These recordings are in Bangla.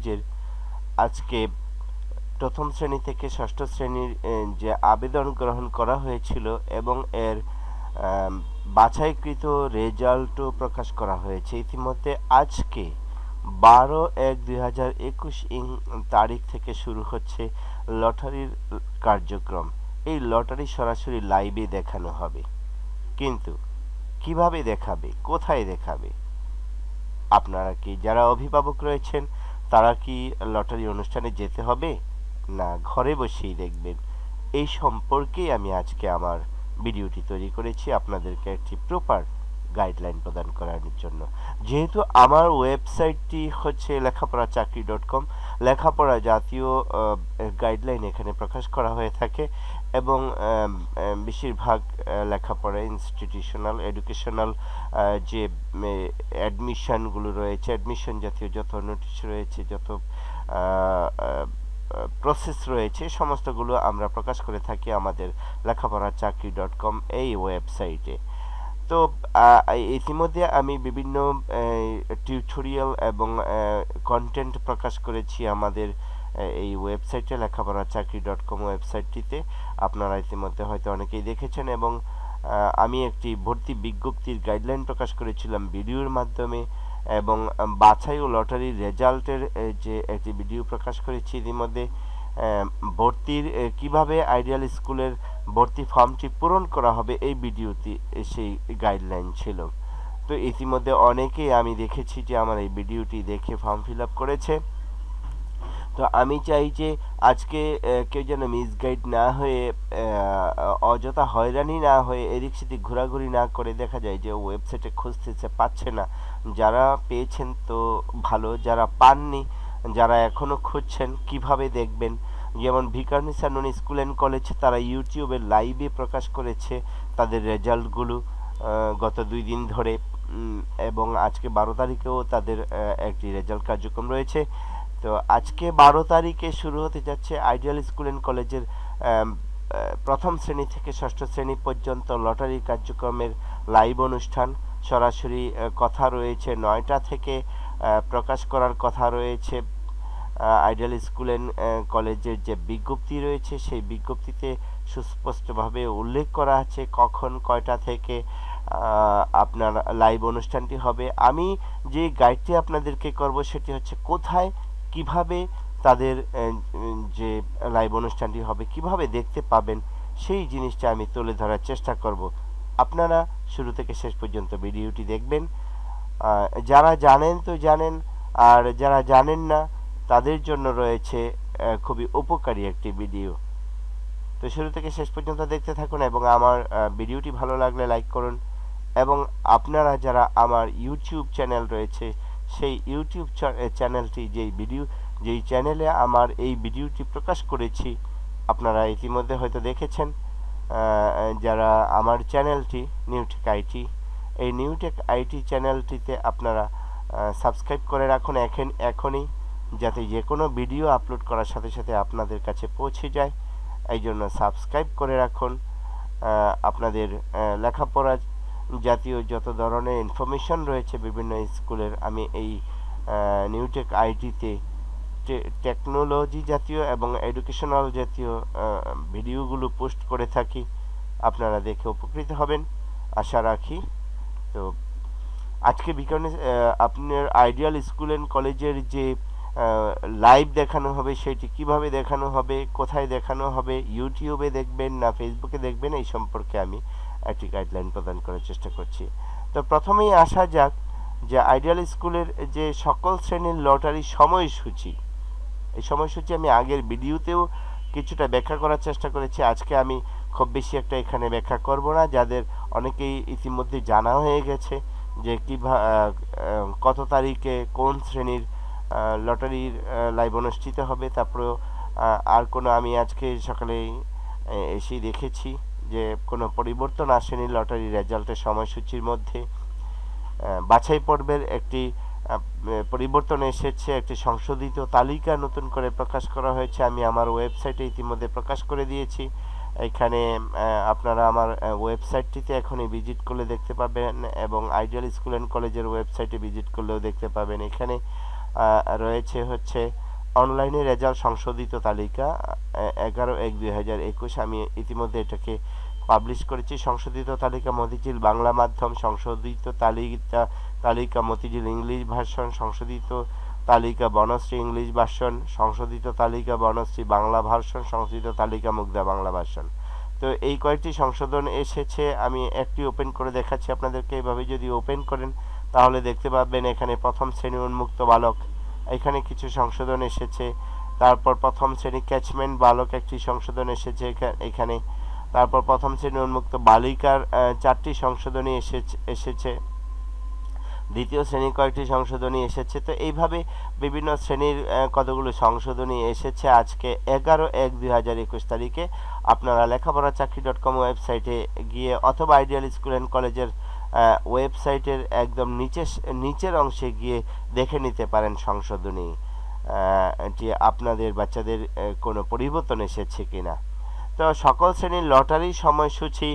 কলেজের আজকে প্রথম শ্রেণী থেকে ষষ্ঠ শ্রেণীর যে আবেদন গ্রহণ করা হয়েছিল এবং এর বাছাইকৃত রেজাল্টও প্রকাশ করা হয়েছে ইতিমধ্যে। আজকে 12/1/2021 তারিখ থেকে শুরু হচ্ছে লটারির কার্যক্রম। এই লটারি সরাসরি লাইভে দেখানো হবে, কিন্তু কিভাবে দেখাবে, কোথায় দেখাবে, আপনারা কি যারা অভিভাবক রয়েছেন তারা কি লটারি অনুষ্ঠানে যেতে হবে না ঘরে বসেই দেখবেন, এই সম্পর্কেই আমি আজকে আমার ভিডিওটি তৈরি করেছি আপনাদেরকে একটি প্রপার গাইডলাইন প্রদান করার জন্য। যেহেতু আমার ওয়েবসাইটটি হচ্ছে লেখাপড়াচাকরি.com, লেখাপড়া জাতীয় গাইডলাইন এখানে প্রকাশ করা হয়ে থাকে এবং বেশিরভাগ লেখাপড়া ইনস্টিটিউশনাল এডুকেশনাল যে অ্যাডমিশনগুলো রয়েছে, অ্যাডমিশন জাতীয় যত নোটিশ রয়েছে, যত প্রসেস রয়েছে, সমস্তগুলো আমরা প্রকাশ করে থাকি আমাদের লেখাপড়াচাকরি.com এই ওয়েবসাইটে। তো ইতিমধ্যে আমি বিভিন্ন টিউটোরিয়াল এবং কন্টেন্ট প্রকাশ করেছি আমাদের এই ওয়েবসাইটে লেখাপড়াচাকরি.com ওয়েবসাইটটিতে। আপনারা ইতিমধ্যে হয়তো অনেকেই দেখেছেন এবং আমি একটি ভর্তি বিজ্ঞপ্তির গাইডলাইন প্রকাশ করেছিলাম ভিডিওর মাধ্যমে এবং বাছাই ও লটারির রেজাল্টের যে একটি ভিডিও প্রকাশ করেছি ইতিমধ্যে। ভর্তির কিভাবে আইডিয়াল স্কুলের ভর্তি ফর্মটি পূরণ করা হবে এই ভিডিওটি সেই গাইডলাইন ছিল। তো ইতিমধ্যে অনেকেই আমি দেখেছি যে আমার এই ভিডিওটি দেখে ফর্ম ফিল আপ করেছে। তো আমি চাই যে আজকে কেউ যেন মিসগাইড না হয়ে, অযথা হয়রানি না হয়ে, এদিক সেদিক ঘোরাঘুরি না করে দেখা যায় যে ওয়েবসাইটে খুঁজতেছে পাচ্ছে না। যারা পেয়েছেন তো ভালো, যারা পাননি, যারা এখনও খুঁজছেন কিভাবে দেখবেন, যেমন Viqarunnisa Noon school and college তারা ইউটিউবে লাইভে প্রকাশ করেছে তাদের রেজাল্টগুলো গত 2 দিন ধরে, এবং আজকে 12 তারিখেও তাদের একটি রেজাল্ট কার্যক্রম রয়েছে। তো আজকে 12 তারিখে শুরু হতে যাচ্ছে আইডিয়াল স্কুল অ্যান্ড কলেজের প্রথম শ্রেণী থেকে ষষ্ঠ শ্রেণী পর্যন্ত লটারি কার্যক্রমের লাইভ অনুষ্ঠান। সরাসরি কথা রয়েছে 9টা থেকে প্রকাশ করার কথা রয়েছে। আইডিয়াল স্কুল অ্যান্ড কলেজের যে বিজ্ঞপ্তি রয়েছে সেই বিজ্ঞপ্তিতে সুস্পষ্টভাবে উল্লেখ করা আছে কখন কয়টা থেকে আপনার লাইভ অনুষ্ঠানটি হবে। আমি যে গাইডটি আপনাদেরকে করব সেটি হচ্ছে কোথায় কিভাবে তাদের যে লাইভ অনুষ্ঠানটি হবে কিভাবে দেখতে পাবেন সেই জিনিসটা আমি তুলে ধরার চেষ্টা করব। আপনারা শুরু থেকে শেষ পর্যন্ত ভিডিওটি দেখবেন। যারা জানেন তো জানেন, আর যারা জানেন না তাদের জন্য রয়েছে খুবই উপকারী একটি ভিডিও। তো শুরু থেকে শেষ পর্যন্ত দেখতে থাকুন এবং আমার ভিডিওটি ভালো লাগলে লাইক করুন। এবং আপনারা যারা আমার ইউটিউব চ্যানেল রয়েছে সেই ইউটিউব চ্যানেলটি যেই চ্যানেলে আমার এই ভিডিওটি প্রকাশ করেছি আপনারা ইতিমধ্যে হয়তো দেখেছেন। যারা আমার চ্যানেলটি নিউটেক আইটি, এই নিউটেক আইটি চ্যানেলটিতে আপনারা সাবস্ক্রাইব করে রাখুন এখনই, যাতে যে কোনো ভিডিও আপলোড করার সাথে সাথে আপনাদের কাছে পৌঁছে যায়। এই জন্য সাবস্ক্রাইব করে রাখুন। আপনাদের লেখাপড়া জাতীয় যত ধরনের ইনফরমেশন রয়েছে বিভিন্ন স্কুলের, আমি এই নিউটেক আইটিতে টেকনোলজি জাতীয় এবং এডুকেশনাল জাতীয় ভিডিওগুলো পোস্ট করে থাকি। আপনারা দেখে উপকৃত হবেন আশা রাখি। তো আজকে বিকানে আপনার আইডিয়াল স্কুল অ্যান্ড কলেজের যে লাইভ দেখানো হবে সেটি কিভাবে দেখানো হবে, কোথায় দেখানো হবে, ইউটিউবে দেখবেন না ফেসবুকে দেখবেন, এই সম্পর্কে আমি একটি গাইডলাইন প্রদান করার চেষ্টা করছি। তো প্রথমেই আসা যাক যে আইডিয়াল স্কুলের যে সকল শ্রেণীর লটারি সময়সূচি, এই সময়সূচি আমি আগের ভিডিওতেও কিছুটা ব্যাখ্যা করার চেষ্টা করেছি। আজকে আমি খুব বেশি একটা এখানে ব্যাখ্যা করব না, যাদের অনেকেই ইতিমধ্যে জানা হয়ে গেছে যে কত তারিখে কোন শ্রেণীর লটারির লাইভ অনুষ্ঠিত হবে। তারপরেও আর কোনো আমি আজকে সকালে এসেই দেখেছি যে কোনো পরিবর্তন আসেনি লটারি রেজাল্টের সময়সূচির মধ্যে। বাছাই পর্বের একটি পরিবর্তন এসেছে, একটি সংশোধিত তালিকা নতুন করে প্রকাশ করা হয়েছে, আমি আমার ওয়েবসাইটে ইতিমধ্যে প্রকাশ করে দিয়েছি। এখানে আপনারা আমার ওয়েবসাইটটিতে এখনই ভিজিট করলে দেখতে পাবেন এবং আইডিয়াল স্কুল অ্যান্ড কলেজের ওয়েবসাইটে ভিজিট করলেও দেখতে পাবেন। এখানে রয়েছে হচ্ছে অনলাইনে রেজাল্ট সংশোধিত তালিকা 11/1/2021। আমি ইতিমধ্যে এটাকে পাবলিশ করেছি। সংশোধিত তালিকা মতিঝিল বাংলা মাধ্যম, সংশোধিত তালিকা মতিঝিল ইংলিশ ভার্সন, সংশোধিত তালিকা বনশ্রী ইংলিশ ভার্সন, সংশোধিত তালিকা বনশ্রী বাংলা ভার্সন, সংশোধিত তালিকা মুগ্ধা বাংলা ভার্সন। তো এই কয়েকটি সংশোধন এসেছে। আমি একটি ওপেন করে দেখাচ্ছি আপনাদেরকে। এভাবে যদি ওপেন করেন তাহলে দেখতে পাবেন এখানে প্রথম শ্রেণী উন্মুক্ত বালক, এখানে কিছু সংশোধন এসেছে। তারপর প্রথম শ্রেণী ক্যাচমেন্ট বালক একটি সংশোধন এসেছে এখানে। তারপর প্রথম শ্রেণী উন্মুক্ত বালিকার 4টি সংশোধনী এসেছে। দ্বিতীয় শ্রেণী কয়েকটি সংশোধনী এসেছে। তো এইভাবে বিভিন্ন শ্রেণীর কতগুলো সংশোধনী এসেছে। আজকে 11/1/2021 তারিখে আপনারা লেখাপড়াচাকরি.com ওয়েবসাইটে গিয়ে অথবা আইডিয়াল স্কুল অ্যান্ড কলেজের ওয়েবসাইটের একদম নিচের অংশে গিয়ে দেখে নিতে পারেন সংশোধনী, যে আপনাদের বাচ্চাদের কোনো পরিবর্তন এসেছে কিনা। তো সকল শ্রেণীর লটারি সময়সূচি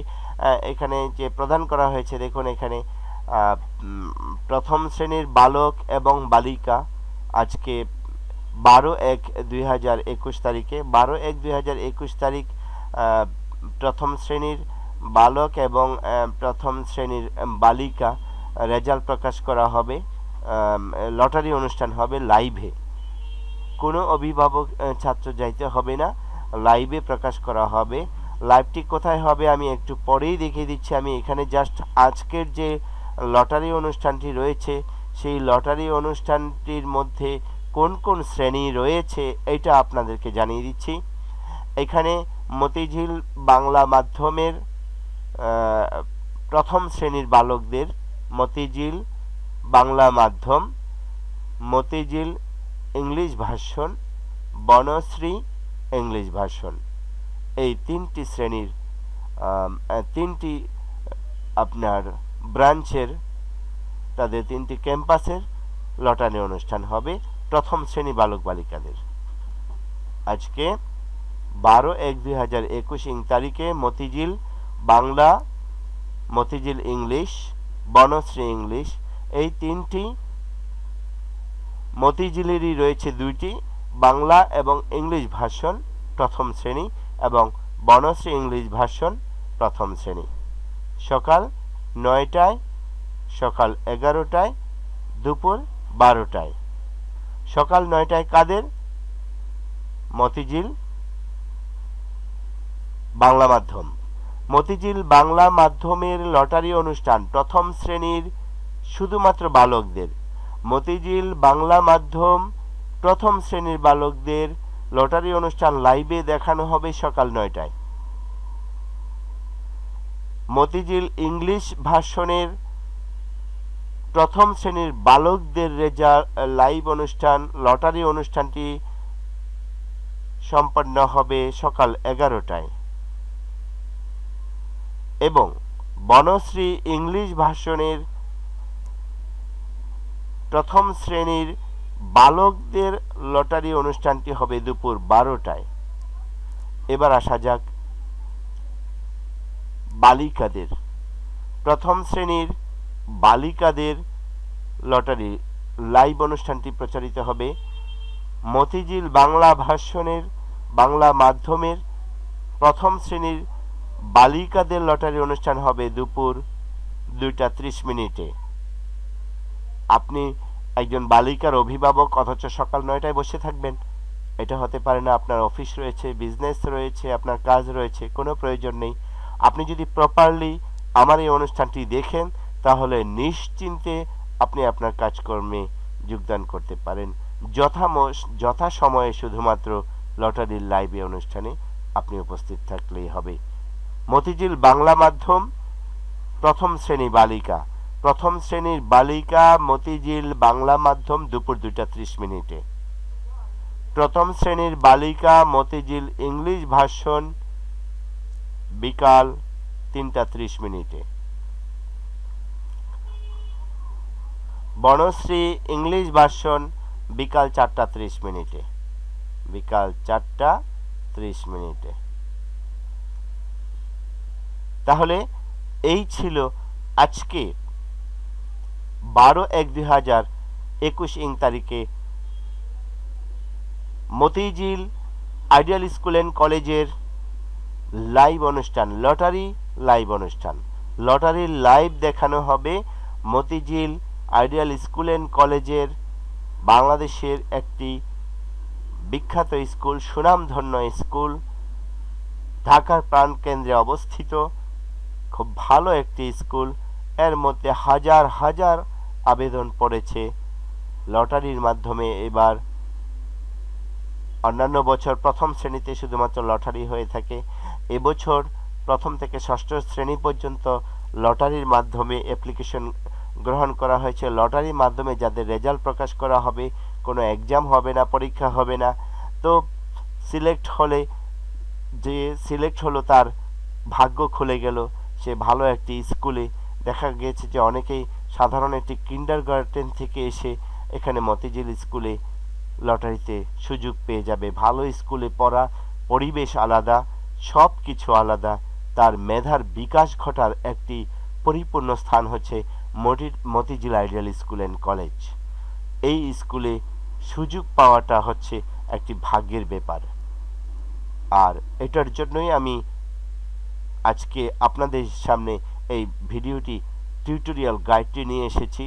এখানে যে প্রদান করা হয়েছে, দেখুন এখানে প্রথম শ্রেণীর বালক এবং বালিকা আজকে 12/1/2021 তারিখে 12/1/2021 তারিখ প্রথম শ্রেণীর বালক এবং প্রথম শ্রেণীর বালিকা রেজাল্ট প্রকাশ করা হবে। লটারি অনুষ্ঠান হবে লাইভে, কোনো অভিভাবক ছাত্র যাইতে হবে না, লাইভে প্রকাশ করা হবে। লাইভটি কোথায় হবে আমি একটু পরেই দেখিয়ে দিচ্ছি। আমি এখানে জাস্ট আজকের যে লটারি অনুষ্ঠানটি রয়েছে সেই লটারি অনুষ্ঠানটির মধ্যে কোন কোন শ্রেণী রয়েছে এটা আপনাদেরকে জানিয়ে দিচ্ছি। এখানে মতিঝিল বাংলা মাধ্যমের প্রথম শ্রেণীর বালকদের মতিঝিল বাংলা মাধ্যম, Motijheel English version, Banasree English version, এই 3টি শ্রেণীর 3টি আপনার ব্রাঞ্চের তাদের 3টি ক্যাম্পাসের লটারি অনুষ্ঠান হবে প্রথম শ্রেণী বালক বালিকাদের। আজকে 12/1/2021 তারিখে মতিঝিল বাংলা, মতিঝিল ইংলিশ, বনশ্রী ইংলিশ, এই 3টি মতিঝিলেরই রয়েছে 2টি বাংলা এবং ইংলিশ ভার্সন প্রথম শ্রেণী এবং বনশ্রী ইংলিশ ভার্সন প্রথম শ্রেণী। সকাল 9টায়, সকাল 11টায়, দুপুর 12টায়। সকাল 9টায় কাদের? মতিঝিল বাংলা মাধ্যম। মতিঝিল বাংলা মাধ্যমের লটারি অনুষ্ঠান প্রথম শ্রেণীর শুধুমাত্র বালকদের। মতিঝিল বাংলা মাধ্যম প্রথম শ্রেণীর বালকদের লটারি অনুষ্ঠান লাইভে দেখানো হবে সকাল 9টায়। মতিঝিল ইংলিশ ভার্সনের প্রথম শ্রেণীর বালকদের লাইভ অনুষ্ঠান, লটারি অনুষ্ঠানটি সম্পন্ন হবে সকাল 11টায় এবং বনশ্রী ইংলিশ ভার্সনের প্রথম শ্রেণীর বালকদের লটারি অনুষ্ঠানটি হবে দুপুর 12টায়। এবার আসা যাক বালিকাদের। প্রথম শ্রেণীর বালিকাদের লটারি লাইভ অনুষ্ঠানটি প্রচারিত হবে মতিঝিল বাংলা ভার্সনের বাংলা মাধ্যমের প্রথম শ্রেণীর বালিকাদের লটারি অনুষ্ঠান হবে দুপুর 2:30 আপনি একজন বালিকার অভিভাবক অথচ সকাল 9টায় বসে থাকবেন, এটা হতে পারে না। আপনার অফিস রয়েছে, বিজনেস রয়েছে, আপনার কাজ রয়েছে, কোনো প্রয়োজন নেই। আপনি যদি প্রপারলি আমার এই অনুষ্ঠানটি দেখেন তাহলে নিশ্চিন্তে আপনি আপনার কাজকর্মে যোগদান করতে পারেন। যথা সময়ে শুধুমাত্র লটারির লাইভে অনুষ্ঠানে আপনি উপস্থিত থাকলেই হবে। মতিঝিল বাংলা মাধ্যম প্রথম শ্রেণী বালিকা, প্রথম শ্রেণীর বালিকা মতিঝিল বাংলা মাধ্যম দুপুর 2:30। প্রথম শ্রেণীর বালিকা মতিঝিল ইংলিশ ভার্সন বিকাল 3:30। বনশ্রী ইংলিশ ভার্সন বিকাল 4:30। বিকাল 4:30। তাহলে এই ছিল আজকে 12/1/2021 তারিখে মতিঝিল আইডিয়াল স্কুল অ্যান্ড কলেজের লাইভ অনুষ্ঠান, লটারি লাইভ অনুষ্ঠান। লটারির লাইভ দেখানো হবে মতিঝিল আইডিয়াল স্কুল অ্যান্ড কলেজের, বাংলাদেশের একটি বিখ্যাত স্কুল, সুনামধন্য স্কুল, ঢাকার প্রাণকেন্দ্রে অবস্থিত, খুব ভালো একটি স্কুল। এর মধ্যে হাজার হাজার আবেদন পড়েছে লটারির মাধ্যমে। এবার অন্যান্য বছর প্রথম শ্রেণীতে শুধুমাত্র লটারি হয়ে থাকে, এবছর প্রথম থেকে ষষ্ঠ শ্রেণী পর্যন্ত লটারির মাধ্যমে অ্যাপ্লিকেশন গ্রহণ করা হয়েছে। লটারির মাধ্যমে যাদের রেজাল্ট প্রকাশ করা হবে, কোনো এক্সাম হবে না, পরীক্ষা হবে না। তো সিলেক্ট হলে, যে সিলেক্ট হলো তার ভাগ্য খুলে গেল, সে ভালো একটি স্কুলে। দেখা গিয়েছে যে অনেকেই সাধারণ একটি কিন্ডারগার্টেন থেকে এসে এখানে মতিঝিল স্কুলে লটারিতে সুযোগ পেয়ে যাবে। ভালো স্কুলে পড়া, পরিবেশ আলাদা, সব কিছু আলাদা। তার মেধার বিকাশ ঘটার একটি পরিপূর্ণ স্থান হচ্ছে Motijheel ideal school and college. এই স্কুলে সুযোগ পাওয়াটা হচ্ছে একটি ভাগ্যের ব্যাপার। আর এটার জন্যই আমি আজকে আপনাদের সামনে এই ভিডিওটি, টিউটোরিয়াল গাইডটি নিয়ে এসেছি,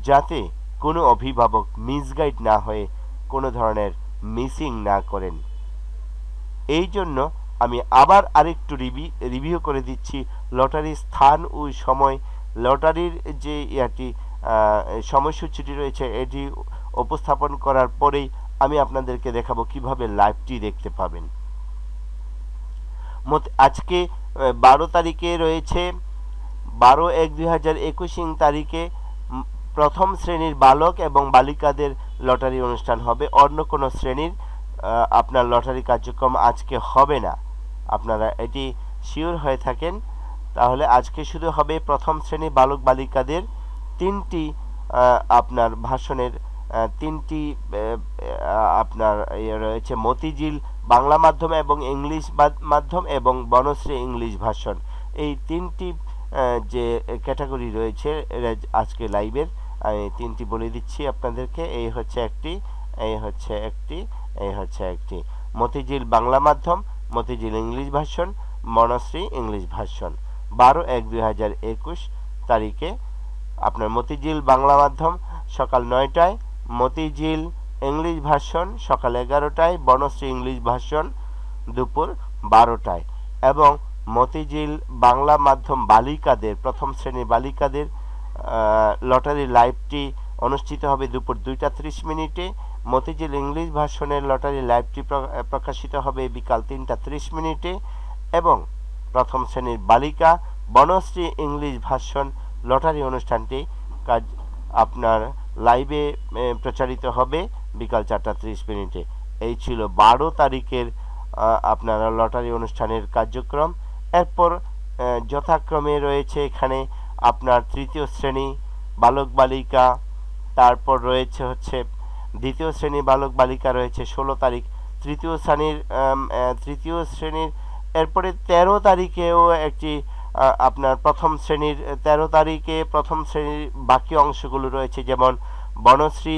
যাতে কোনো অভিভাবক মিসগাইড না হয়ে কোনো ধরনের মিসিং না করেন। এই জন্য আমি আবার আরেকটু রিভিউ করে দিচ্ছি লটারির স্থান ও সময়। লটারির যে সময়সূচিটি রয়েছে, এটি উপস্থাপন করার পরেই আমি আপনাদেরকে দেখাবো কিভাবে লাইভটি দেখতে পাবেন। আজকে 12 তারিখে রয়েছে, 12/1/2021 তারিখে প্রথম শ্রেণীর বালক এবং বালিকাদের লটারি অনুষ্ঠান হবে। অন্য কোনো শ্রেণীর আপনার লটারি কার্যক্রম আজকে হবে না। আপনারা এটি শিওর হয়ে থাকেন। তাহলে আজকে শুধু হবে প্রথম শ্রেণী বালক বালিকাদের তিনটি আপনার ভাষণের তিনটি আপনার রয়েছে, মতিঝিল বাংলা মাধ্যম এবং ইংলিশ মাধ্যম এবং বনশ্রী ইংলিশ ভাষণ। এই তিনটি যে ক্যাটাগরি রয়েছে আজকে লাইভের, আমি তিনটি বলে দিচ্ছি আপনাদেরকে। এই হচ্ছে একটি, এই হচ্ছে একটি, এই হচ্ছে একটি। মতিঝিল বাংলা মাধ্যম, মতিঝিল ইংলিশ ভাষণ, বনশ্রী ইংলিশ ভাষণ। 12/1/2021 তারিখে আপনার মতিঝিল বাংলা মাধ্যম সকাল 9টায়, মতিঝিল ইংলিশ ভাষণ সকাল 11টায়, বনশ্রী ইংলিশ ভাষণ দুপুর 12টায়। এবং মতিঝিল বাংলা মাধ্যম বালিকাদের, প্রথম শ্রেণীর বালিকাদের লটারি লাইভটি অনুষ্ঠিত হবে দুপুর 2টা 30 মিনিটে। মতিঝিল ইংলিশ ভাষণের লটারি লাইভটি প্রকাশিত হবে বিকাল 3টা 30 মিনিটে। এবং প্রথম শ্রেণীর বালিকা বনশ্রী ইংলিশ ভাষণ লটারি অনুষ্ঠানটি আপনার লাইভে প্রচারিত হবে বিকাল 4টা 30 মিনিটে। এই ছিল 12 তারিখের আপনার লটারি অনুষ্ঠানের কার্যক্রম। এরপর যথাক্রমে রয়েছে এখানে আপনার তৃতীয় শ্রেণী বালক বালিকা, তারপর রয়েছে হচ্ছে দ্বিতীয় শ্রেণী বালক বালিকা রয়েছে 16 তারিখ, তৃতীয় শ্রেণীর এরপরে 13 তারিখেও একটি আপনার প্রথম শ্রেণীর 13 তারিখে প্রথম শ্রেণীর বাকি অংশগুলো রয়েছে, যেমন বনশ্রী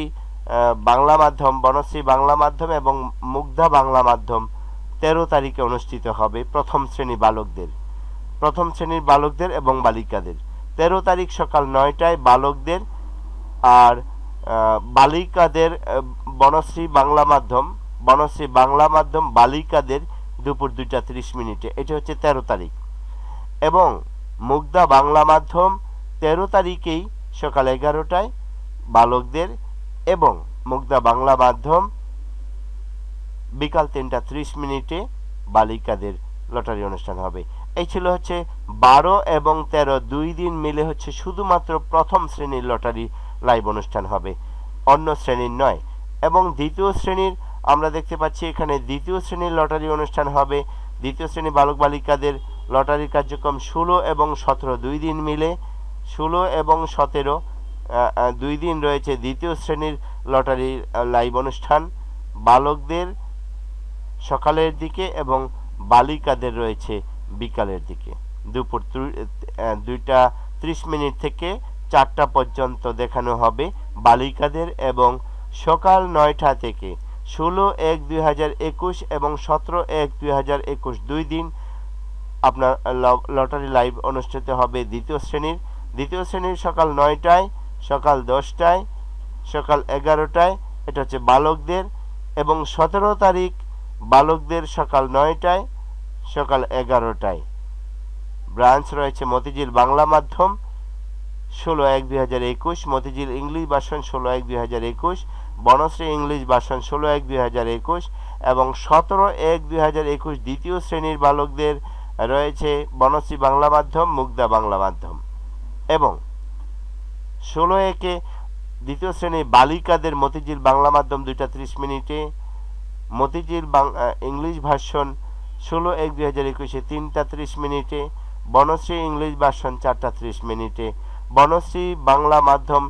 বাংলা মাধ্যম, বনশ্রী বাংলা মাধ্যম এবং মুগ্ধা বাংলা মাধ্যম 13 তারিখে অনুষ্ঠিত হবে প্রথম শ্রেণী বালকদের, প্রথম শ্রেণীর বালকদের এবং বালিকাদের। 13 তারিখ সকাল 9টায় বালকদের, আর বালিকাদের বনশ্রী বাংলা মাধ্যম, বনশ্রী বাংলা মাধ্যম বালিকাদের দুপুর 2টা 30 মিনিটে। এটা হচ্ছে 13 তারিখ। এবং মুগ্ধা বাংলা মাধ্যম 13 তারিখেই সকাল 11টায় বালকদের, এবং মুগ্ধা বাংলা মাধ্যম বিকাল 3টা 30 মিনিটে বালিকাদের লটারি অনুষ্ঠান হবে। এই ছিল হচ্ছে 12 এবং 13 দুই দিন মিলে হচ্ছে শুধুমাত্র প্রথম শ্রেণীর লটারি লাইভ অনুষ্ঠান হবে, অন্য শ্রেণীর নয়। এবং দ্বিতীয় শ্রেণীর আমরা দেখতে পাচ্ছি এখানে দ্বিতীয় শ্রেণীর লটারি অনুষ্ঠান হবে। দ্বিতীয় শ্রেণী বালক বালিকাদের লটারি কার্যক্রম 16 এবং 17 দুই দিন মিলে, 16 এবং 17 দুই দিন রয়েছে দ্বিতীয় শ্রেণীর লটারি লাইভ অনুষ্ঠান। বালকদের সকালের দিকে এবং বালিকাদের রয়েছে বিকালের দিকে, দুপুর 2টা 30 মিনিট থেকে 4টা পর্যন্ত দেখানো হবে বালিকাদের, এবং সকাল 9টা থেকে 16/1/2021 এবং 17/1/2021 2 দিন আপনার লটারি লাইভ অনুষ্ঠিত হবে দ্বিতীয় শ্রেণীর সকাল 9টায়, সকাল 10টায়, সকাল 11টায়, এটা হচ্ছে বালকদের, এবং 17 তারিখ বালকদের সকাল 9টায়, সকাল 11টায়। ব্রাঞ্চ রয়েছে মতিঝিল বাংলা মাধ্যম 16/1/2021, Motijheel English version 16/1/2021, Banasree English version 16/1/2021 এবং 17/1/2021 দ্বিতীয় শ্রেণীর বালকদের রয়েছে বনশ্রী বাংলা মাধ্যম, মুগদা বাংলা মাধ্যম। এবং 16/1 দ্বিতীয় শ্রেণীর বালিকাদের মতিঝিল বাংলা মাধ্যম 2:30 Motijheel English version 16/1/2021 3:30, Banasree English version 4:30, Banasree Bangla মাধ্যম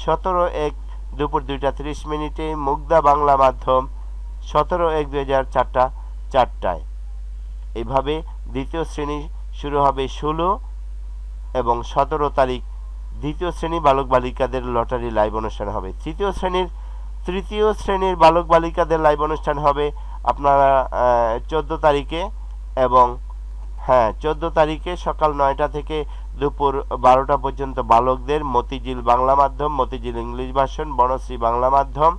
17/1 দুপুর 2:30, মুগদা বাংলা মাধ্যম 17/1/2004 4টায়। এইভাবে দ্বিতীয় শ্রেণী শুরু হবে 16 এবং 17 তারিখ দ্বিতীয় শ্রেণী বালক বালিকাদের লটারি লাইভ অনুষ্ঠান হবে। তৃতীয় শ্রেণীর বালক বালিকাদের লাইভ অনুষ্ঠান হবে আপনারা 14 তারিখে, এবং 14 তারিখে সকাল 9টা থেকে দুপুর 12টা পর্যন্ত বালকদের মতিঝিল বাংলা মাধ্যম, মতিঝিল ইংলিশ ভার্সন, বনশ্রী বাংলা মাধ্যম,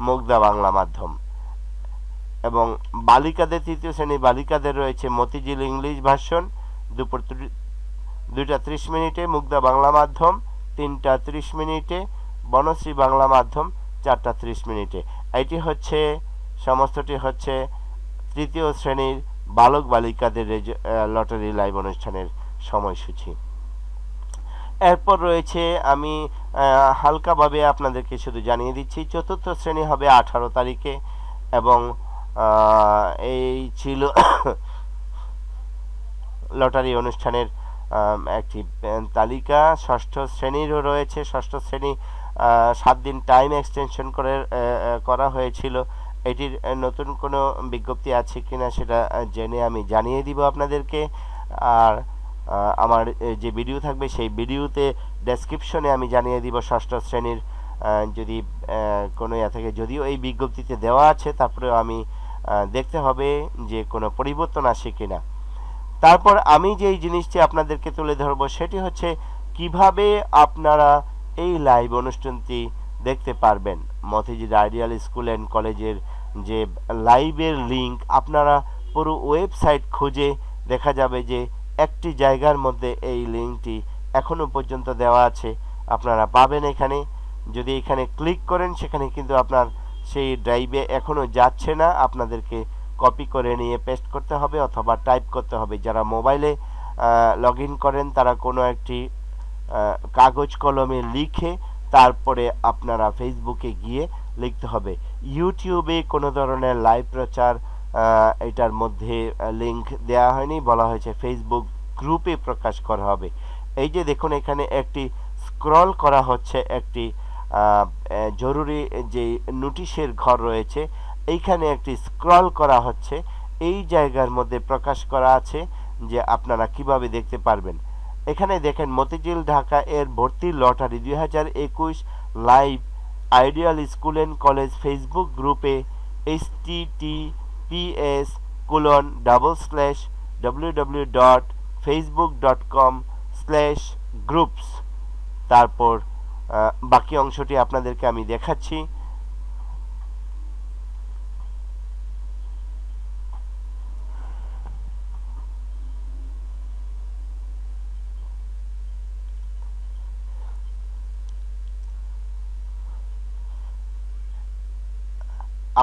মুগদা বাংলা মাধ্যম। এবং বালিকাদের তৃতীয় শ্রেণী বালিকাদের রয়েছে মতিঝিল ইংলিশ ভার্সন দুপুর 2:30, মুগদা বাংলা মাধ্যম 3:30, বনশ্রী বাংলা মাধ্যম 4:30। এটি হচ্ছে সমস্তটি হচ্ছে তৃতীয় শ্রেণীর বালক বালিকাদের লটারি লাইভ অনুষ্ঠানের সময়সূচি। এরপর রয়েছে, আমি হালকাভাবে আপনাদেরকে শুধু জানিয়ে দিচ্ছি, চতুর্থ শ্রেণী হবে 18 তারিখে, এবং এই ছিল লটারি অনুষ্ঠানের একটি তালিকা। ষষ্ঠ শ্রেণীরও রয়েছে। ষষ্ঠ শ্রেণী 7 দিন টাইম এক্সটেনশন করা হয়েছিল। এটির নতুন কোনো বিজ্ঞপ্তি আছে কিনা সেটা জেনে আমি জানিয়ে দিব আপনাদেরকে। আর আমার যে ভিডিও থাকবে সেই ভিডিওতে ডেসক্রিপশনে আমি জানিয়ে দিব ষষ্ঠ শ্রেণীর যদি কোনো থেকে, যদিও এই বিজ্ঞপ্তিতে দেওয়া আছে, তারপরেও আমি দেখতে হবে যে কোনো পরিবর্তন আসে কিনা। তারপর আমি যেই জিনিসটি আপনাদেরকে তুলে ধরব সেটি হচ্ছে কিভাবে আপনারা এই লাইভ অনুষ্ঠানটি দেখতে পারবেন। মতিঝিল আইডিয়াল স্কুল অ্যান্ড কলেজের যে লাইভের লিংক আপনারা পুরো ওয়েবসাইট খুঁজে দেখা যাবে যে একটি জায়গার মধ্যে এই লিংকটি এখনো পর্যন্ত দেওয়া আছে, আপনারা পাবেন এখানে। যদি এখানে ক্লিক করেন সেখানে কিন্তু আপনার সেই ড্রাইভে এখনো যাচ্ছে না, আপনাদেরকে কপি করে নিয়ে পেস্ট করতে হবে অথবা টাইপ করতে হবে। যারা মোবাইলে লগ ইন করেন তারা কোনো একটি কাগজ কলমে লিখে তারপরে আপনারা ফেসবুকে গিয়ে লিখতে হবে। ইউটিউবে কোনো ধরনের লাইভ প্রচার এটার মধ্যে লিংক দেওয়া হয়নি, বলা হয়েছে ফেসবুক গ্রুপে প্রকাশ করা হবে। এই যে দেখুন এখানে একটি স্ক্রল করা হচ্ছে, একটি জরুরি যে নোটিশের ঘর রয়েছে এইখানে একটি স্ক্রল করা হচ্ছে। এই জায়গার মধ্যে প্রকাশ করা আছে যে আপনারা কিভাবে দেখতে পারবেন। এখানে দেখেন মতিঝিল ঢাকা এর ভর্তি lottery 2021 live ideal school and college Facebook গ্রুপে https://www.facebook.com/groups। তারপর বাকি অংশটি আপনাদেরকে আমি দেখাচ্ছি।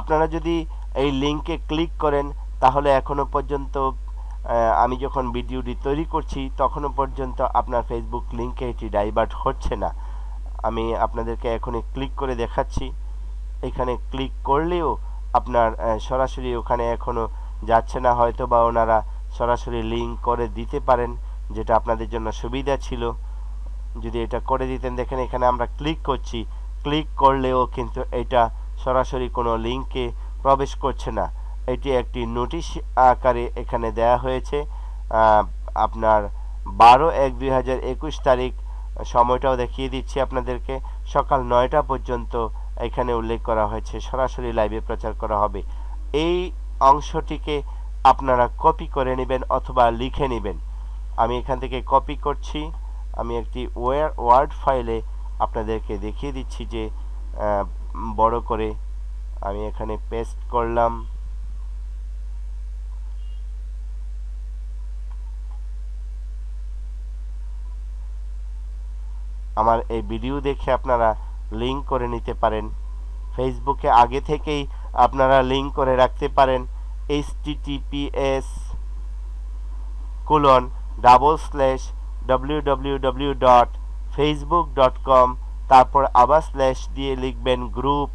আপনারা যদি এই লিংকে ক্লিক করেন তাহলে এখনো পর্যন্ত আমি যখন ভিডিওটি তৈরি করছি তখনও পর্যন্ত আপনার ফেসবুক লিংকে এটি ডাইভার্ট হচ্ছে না। আমি আপনাদেরকে এখনই ক্লিক করে দেখাচ্ছি। এখানে ক্লিক করলেও আপনার সরাসরি ওখানে এখনো যাচ্ছে না, হয়তো বা ওনারা সরাসরি লিংক করে দিতে পারেন, যেটা আপনাদের জন্য সুবিধা ছিল যদি এটা করে দিতেন। দেখেন এখানে আমরা ক্লিক করছি, ক্লিক করলেও কিন্তু এটা সরাসরি কোনো লিংকে প্রবেশ করছে না। এটি একটি নোটিশ আকারে এখানে দেয়া হয়েছে। আপনার 12/1/2021 তারিখ, সময়টাও দেখিয়ে দিচ্ছি আপনাদেরকে, সকাল 9টা পর্যন্ত এখানে উল্লেখ করা হয়েছে সরাসরি লাইভে প্রচার করা হবে। এই অংশটিকে আপনারা কপি করে নেবেন অথবা লিখে নেবেন। আমি এখান থেকে কপি করছি। আমি একটি ওয়ার্ড ফাইলে আপনাদেরকে দেখিয়ে দিচ্ছি যে বড় করে আমি এখানে পেস্ট করলাম। আমার এই ভিডিও দেখে আপনারা লিংক করে নিতে পারেন। ফেসবুকে আগে থেকেই আপনারা লিংক করে রাখতে পারেন https://www.facebook.com তারপর আবার স্ল্যাশ দিয়ে লিখবেন গ্রুপ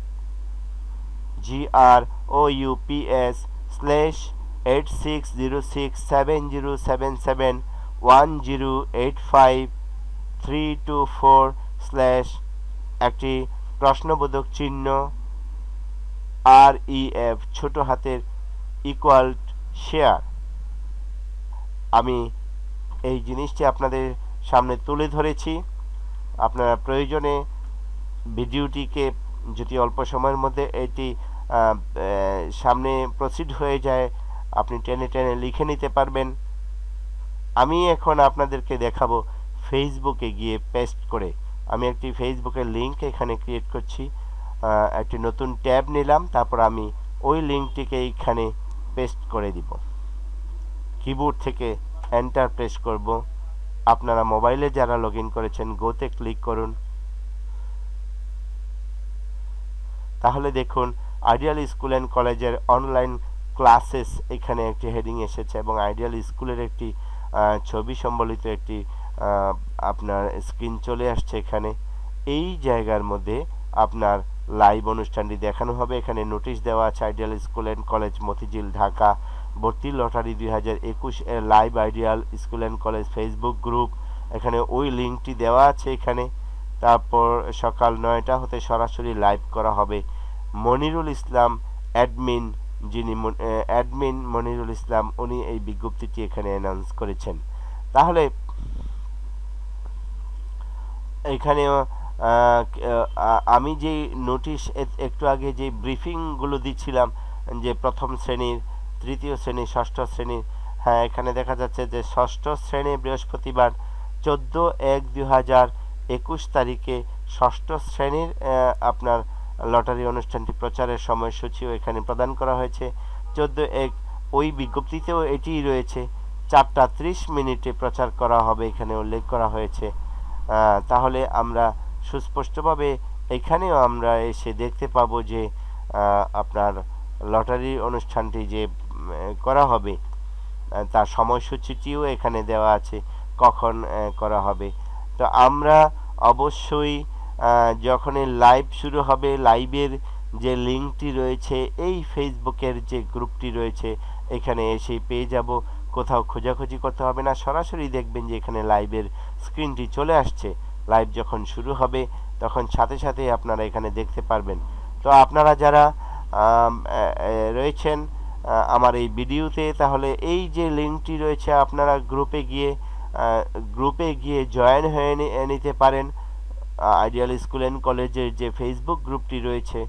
group/860670771085 একটি প্রশ্নবোধক চিহ্ন REF ছোট হাতের ইকুয়াল শেয়ার। আমি এই জিনিসটি আপনাদের সামনে তুলে ধরেছি। আপনারা প্রয়োজনে ভিডিওটিকে যদি অল্প সময়ের মধ্যে এটি সামনে প্রসিড হয়ে যায় আপনি টেনে টেনে লিখে নিতে পারবেন। আমি এখন আপনাদেরকে দেখাবো ফেসবুকে গিয়ে পেস্ট করে। আমি একটি ফেসবুকের লিংক এখানে ক্রিয়েট করছি। একটি নতুন ট্যাব নিলাম, তারপর আমি ওই লিংকটিকে এইখানে পেস্ট করে দিব। কিবোর্ড থেকে এন্টার প্রেস করব। আপনারা মোবাইলে যারা লগ ইন করেছেন গোতে ক্লিক করুন। তাহলে দেখুন আইডিয়াল স্কুল অ্যান্ড কলেজের অনলাইন ক্লাসেস এখানে একটি হেডিং এসেছে এবং আইডিয়াল স্কুলের একটি ছবি সম্বলিত একটি আপনার স্ক্রিন চলে আসছে এখানে। এই জায়গার মধ্যে আপনার লাইভ অনুষ্ঠানটি দেখানো হবে। এখানে নোটিশ দেওয়া আছে ideal school and college Motijheel Dhaka ভর্তি লটারি 2021 এর live ideal school and college Facebook group. এখানে ওই লিঙ্কটি দেওয়া আছে এখানে। তারপর সকাল 9টা হতে সরাসরি লাইভ করা হবে। মনিরুল ইসলাম অ্যাডমিন, যিনি অ্যাডমিন মনিরুল ইসলাম, উনি এই বিজ্ঞপ্তিটি এখানে অ্যানাউন্স করেছেন। তাহলে এখানে আমি যে নোটিশ একটু আগে যে ব্রিফিংগুলো দিচ্ছিলাম যে প্রথম শ্রেণীর, তৃতীয় শ্রেণী, ষষ্ঠ শ্রেণীর, হ্যাঁ এখানে দেখা যাচ্ছে যে ষষ্ঠ শ্রেণী বৃহস্পতিবার 14/1/2021 তারিখে ষষ্ঠ শ্রেণীর আপনার লটারি অনুষ্ঠানটি প্রচারের সময়সূচিও এখানে প্রদান করা হয়েছে। 14/1 ওই বিজ্ঞপ্তিতেও এটিই রয়েছে। 4:30 প্রচার করা হবে এখানে উল্লেখ করা হয়েছে। তাহলে আমরা সুস্পষ্টভাবে এখানেও আমরা এসে দেখতে পাবো যে আপনার লটারি অনুষ্ঠানটি যে করা হবে তার সময়সূচিটিও এখানে দেওয়া আছে, কখন করা হবে। তো আমরা অবশ্যই যখনই লাইভ শুরু হবে, লাইভের যে লিঙ্কটি রয়েছে এই ফেসবুকের যে গ্রুপটি রয়েছে এখানে এসেই পেয়ে যাব। কোথাও খোঁজাখুঁজি করতে হবে না, সরাসরি দেখবেন যে এখানে লাইভের স্ক্রিনটি চলে আসছে। লাইভ যখন শুরু হবে তখন সাথে সাথে আপনারা এখানে দেখতে পারবেন। তো আপনারা যারা রয়েছেন আমার এই ভিডিওতে, তাহলে এই যে লিঙ্কটি রয়েছে আপনারা গ্রুপে গিয়ে জয়েন হয়ে নিতে পারেন। আইডিয়াল স্কুল অ্যান্ড কলেজের যে ফেসবুক গ্রুপটি রয়েছে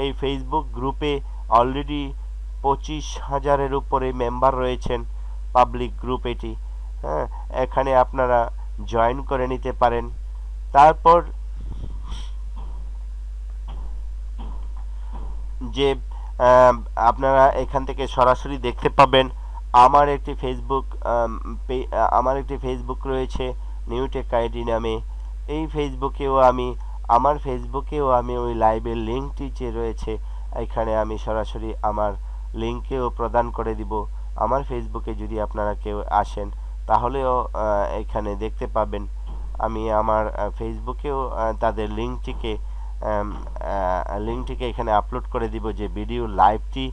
এই ফেসবুক গ্রুপে অলরেডি 25,000-এর উপরে মেম্বার রয়েছেন। পাবলিক গ্রুপ এটি, হ্যাঁ, এখানে আপনারা জয়েন করে নিতে পারেন। তারপর যে আপনারা এখান থেকে সরাসরি দেখতে পাবেন আমার একটি ফেসবুক রয়েছে নিউটেক আইডি নামে। এই ফেসবুকেও আমি ওই লাইভের লিঙ্কটি যে রয়েছে এখানে আমি সরাসরি আমার লিঙ্কেও প্রদান করে দিব। আমার ফেসবুকে যদি আপনারা কেউ আসেন তাহলেও এখানে দেখতে পাবেন। আমি আমার ফেসবুকেও তাদের লিঙ্কটিকে এখানে আপলোড করে দিব। যে ভিডিও লাইভটি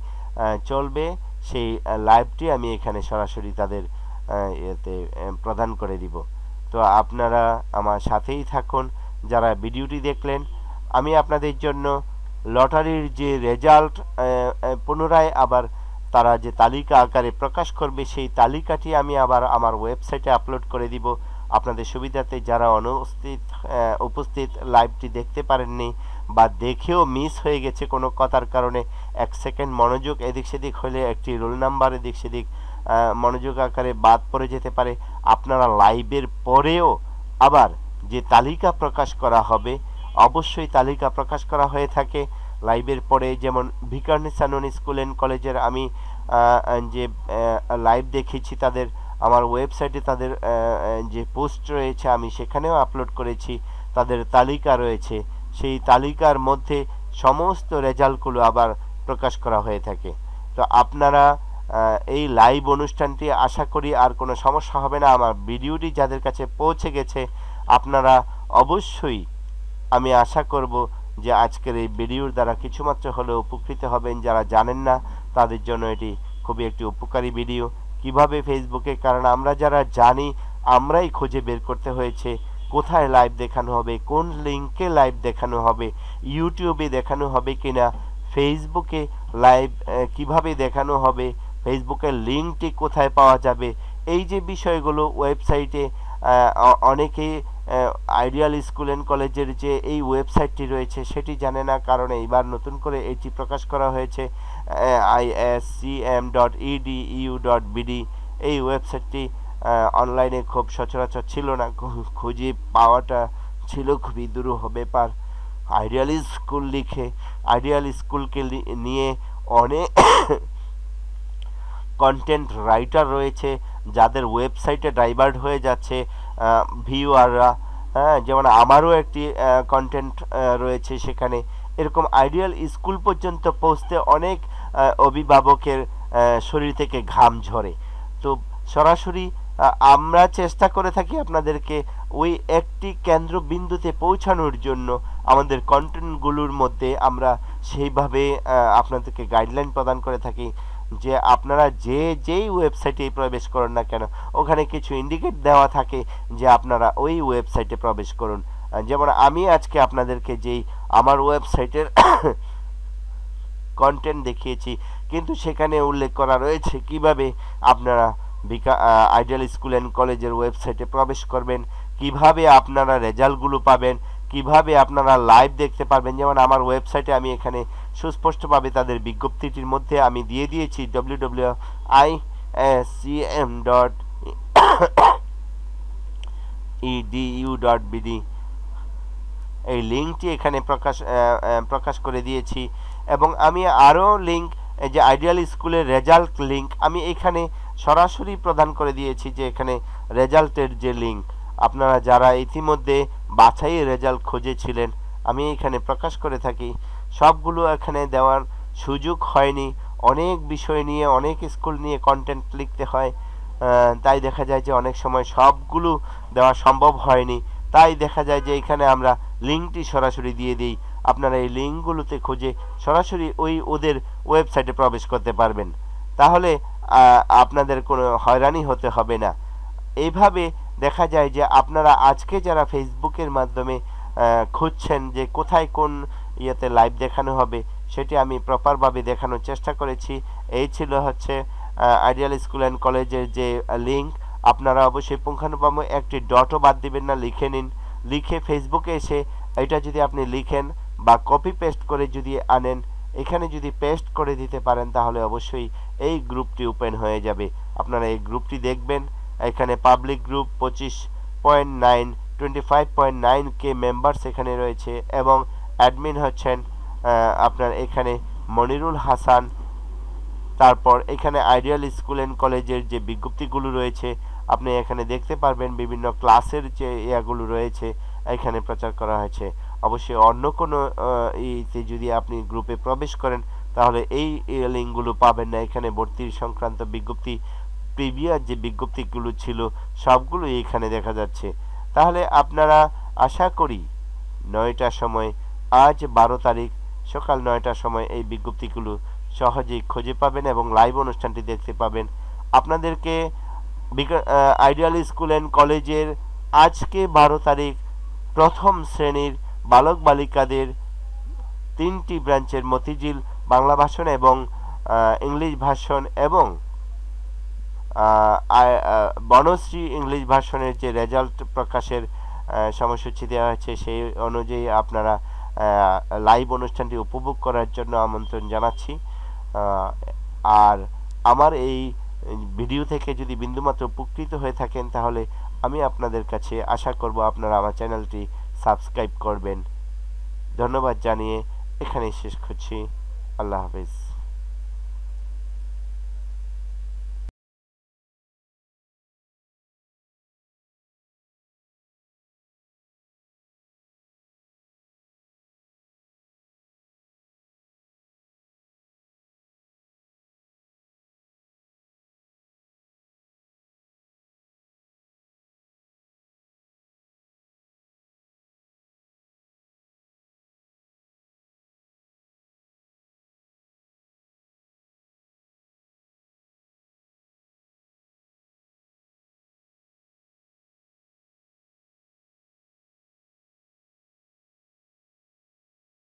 চলবে সেই লাইভটি আমি এখানে সরাসরি তাদের এতে প্রদান করে দিব। তো আপনারা আমার সাথেই থাকুন। যারা ভিডিওটি দেখলেন, আমি আপনাদের জন্য লটারির যে রেজাল্ট পুনরায় আবার তারা যে তালিকা আকারে প্রকাশ করবে সেই তালিকাটি আমি আবার আমার ওয়েবসাইটে আপলোড করে দিব আপনাদের সুবিধাতে। যারা উপস্থিত লাইভটি দেখতে পারেননি বা দেখেও মিস হয়ে গেছে কোনো কথার কারণে, 1 সেকেন্ড মনোযোগ এদিক সেদিক হলে একটি রোল নাম্বার এদিক সেদিক মনোযোগ আকারে বাদ পড়ে যেতে পারে। আপনারা লাইভের পরেও আবার যে তালিকা প্রকাশ করা হবে, অবশ্যই তালিকা প্রকাশ করা হয়ে থাকে লাইভের পরে। যেমন ভিকারুননিসা নন স্কুল অ্যান্ড কলেজের আমি যে লাইভ দেখেছি, তাদের আমার ওয়েবসাইটে তাদের যে পোস্ট রয়েছে আমি সেখানেও আপলোড করেছি, তাদের তালিকা রয়েছে, সেই তালিকার মধ্যে সমস্ত রেজাল্টগুলো আবার প্রকাশ করা হয়ে থাকে। তো আপনারা এই লাইভ অনুষ্ঠানটি আশা করি আর কোনো সমস্যা হবে না। আমার ভিডিওটি যাদের কাছে পৌঁছে গেছে আপনারা অবশ্যই, আমি আশা করব যে আজকের এই ভিডিওর দ্বারা কিছুমাত্র হলেও উপকৃত হবেন। যারা জানেন না তাদের জন্য এটি খুবই একটি উপকারী ভিডিও। কিভাবে ফেসবুকে, কারণ আমরা যারা জানি আমরাই খুঁজে বের করতে হয়েছে কোথায় লাইভ দেখানো হবে, কোন লিঙ্কে লাইভ দেখানো হবে, ইউটিউবে দেখানো হবে কিনা, ফেসবুকে লাইভ কিভাবে দেখানো হবে, ফেসবুকের লিঙ্কটি কোথায় পাওয়া যাবে, এই যে বিষয়গুলো ওয়েবসাইটে অনেকেই আইডিয়াল স্কুল অ্যান্ড কলেজের যে এই ওয়েবসাইটটি রয়েছে সেটি জানে না, কারণ এইবার নতুন করে এটি প্রকাশ করা হয়েছে iscm.edu.bd। এই ওয়েবসাইটটি অনলাইনে খুব সচরাচর ছিল না, খুঁজে পাওয়াটা ছিল খুবই দুরূহ ব্যাপার। আইডিয়াল স্কুল লিখে আইডিয়াল স্কুলকে নিয়ে অনেক কন্টেন্ট রাইটার রয়েছে যাদের ওয়েবসাইটে ডাইভার্ট হয়ে যাচ্ছে ভিউয়াররা। হ্যাঁ, যেমন আমারও একটি কন্টেন্ট রয়েছে সেখানে। এরকম আইডিয়াল স্কুল পর্যন্ত পৌঁছতে অনেক অভিভাবকের শরীর থেকে ঘাম ঝরে। তো সরাসরি আমরা চেষ্টা করে থাকি আপনাদেরকে ওই একটি কেন্দ্রবিন্দুতে পৌঁছানোর জন্য। আমাদের কন্টেন্টগুলোর মধ্যে আমরা সেইভাবে আপনাদেরকে গাইডলাইন প্রদান করে থাকি যে আপনারা যেই ওয়েবসাইটে প্রবেশ করুন না কেন ওখানে কিছু ইন্ডিকেট দেওয়া থাকে যে আপনারা ওই ওয়েবসাইটে প্রবেশ করুন। যেমন আমি আজকে আপনাদেরকে যেই আমার ওয়েবসাইটের কন্টেন্ট দেখিয়েছি, কিন্তু সেখানে উল্লেখ করা রয়েছে কিভাবে আপনারা আইডিয়াল স্কুল অ্যান্ড কলেজের ওয়েবসাইটে প্রবেশ করবেন, কিভাবে আপনারা রেজাল্টগুলো পাবেন, কিভাবে আপনারা লাইভ দেখতে পারবেন। যেমন আমার ওয়েবসাইটে আমি এখানে সুস্পষ্টভাবে তাদের বিজ্ঞপ্তিটির মধ্যে আমি দিয়ে দিয়েছি www.iscm.edu.bd। এই লিঙ্কটি এখানে প্রকাশ করে দিয়েছি। এবং আমি আরও লিঙ্ক, যে আইডিয়াল স্কুলের রেজাল্ট লিঙ্ক আমি এখানে সরাসরি প্রদান করে দিয়েছি, যে এখানে রেজাল্টের যে লিঙ্ক আপনারা যারা ইতিমধ্যে বাছাই রেজাল্ট খুঁজেছিলেন আমি এখানে প্রকাশ করে থাকি। সবগুলো এখানে দেওয়ার সুযোগ হয়নি, অনেক বিষয় নিয়ে অনেক স্কুল নিয়ে কন্টেন্ট লিখতে হয়, তাই দেখা যায় যে অনেক সময় সবগুলো দেওয়া সম্ভব হয়নি। তাই দেখা যায় যে এখানে আমরা লিঙ্কটি সরাসরি দিয়ে দিই, আপনারা এই লিঙ্কগুলোতে খুঁজে সরাসরি ওদের ওয়েবসাইটে প্রবেশ করতে পারবেন। তাহলে আপনাদের কোনো হয়রানি হতে হবে না। এইভাবে দেখা যায় যে আপনারা আজকে যারা ফেসবুকের মাধ্যমে খুঁজছেন যে কোথায় কোন ইয়েতে লাইভ দেখানো হবে, সেটি আমি প্রপারভাবে দেখানোর চেষ্টা করেছি। এই ছিল হচ্ছে আইডিয়াল স্কুল অ্যান্ড কলেজের যে লিঙ্ক। আপনারা অবশ্যই পুঙ্খানুপুঙ্খ একটি ডটও বাদ দিবেন না, লিখে নিন। লিখে ফেসবুকে এসে এটা যদি আপনি লিখেন বা কপি পেস্ট করে যদি আনেন, এখানে যদি পেস্ট করে দিতে পারেন তাহলে অবশ্যই এই গ্রুপটি ওপেন হয়ে যাবে। আপনারা এই গ্রুপটি দেখবেন, এখানে পাবলিক গ্রুপ 25.9 মেম্বার্স এখানে রয়েছে এবং অ্যাডমিন হচ্ছেন আপনার এখানে মনিরুল হাসান। তারপর এখানে আইডিয়াল স্কুল অ্যান্ড কলেজের যে বিজ্ঞপ্তিগুলো রয়েছে আপনি এখানে দেখতে পারবেন, বিভিন্ন ক্লাসের যে ইয়াগুলো রয়েছে এখানে প্রচার করা হয়েছে। অবশ্যই অন্য কোনো ইতে যদি আপনি গ্রুপে প্রবেশ করেন তাহলে এই লিঙ্কগুলো পাবেন না। এখানে ভর্তির সংক্রান্ত বিজ্ঞপ্তি, প্রিভিয়াস যে বিজ্ঞপ্তিগুলো ছিল সবগুলোই এখানে দেখা যাচ্ছে। তাহলে আপনারা আশা করি 9টার সময়, আজ 12 তারিখ সকাল 9টার সময় এই বিজ্ঞপ্তিগুলো সহজেই খুঁজে পাবেন এবং লাইভ অনুষ্ঠানটি দেখতে পাবেন। আপনাদেরকে আইডিয়াল স্কুল অ্যান্ড কলেজের আজকে 12 তারিখ প্রথম শ্রেণীর বালক বালিকাদের 3টি ব্রাঞ্চের মতিঝিল বাংলা ভাষণ এবং ইংলিশ ভাষণ এবং বনশ্রী ইংলিশ ভাষণের যে রেজাল্ট প্রকাশের সময়সূচি দেওয়া হয়েছে সেই অনুযায়ী আপনারা লাইভ অনুষ্ঠানটি উপভোগ করার জন্য আমন্ত্রণ জানাচ্ছি। আর আমার এই ভিডিও থেকে যদি বিন্দুমাত্র উপকৃত হয়ে থাকেন তাহলে আমি আপনাদের কাছে আশা করব আপনারা আমার চ্যানেলটি সাবস্ক্রাইব করবেন। ধন্যবাদ জানিয়ে এখানেই শেষ করছি। আল্লাহ হাফেজ।